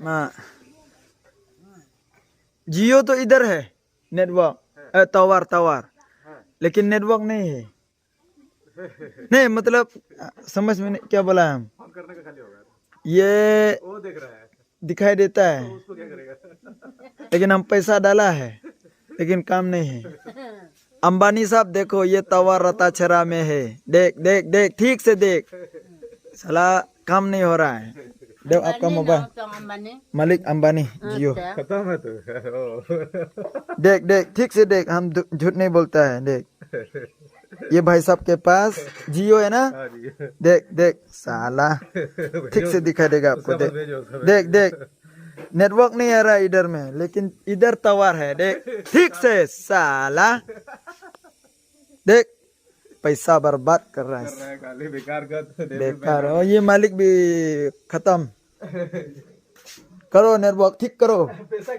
हाँ जियो तो इधर है नेटवर्क टावर टावर लेकिन नेटवर्क नहीं है नहीं मतलब समझ में क्या बोला हम करने का खाली होगा ये वो देख रहा है दिखाई देता है उसको क्या करेगा लेकिन हम पैसा डाला है लेकिन काम नहीं है अंबानी साहब देखो ये टावर रताछरा में है देख देख देख ठीक से देख साला काम नहीं हो रहा है देख आपका मोबाइल मालिक अंबानी जियो खत्म है तो देख देख ठीक से देख हम झूठ नहीं बोलता है देख ये भाई साहब के पास जियो है ना देख देख साला ठीक से दिखाई देगा आपको देख देख देख नेटवर्क नहीं आ रहा है इधर में लेकिन इधर टावर है देख ठीक से साला देख पैसा बर्बाद कर रहा है बेकार का बेकार और ये मालिक भी खत्म करो नेटवर्क ठीक करो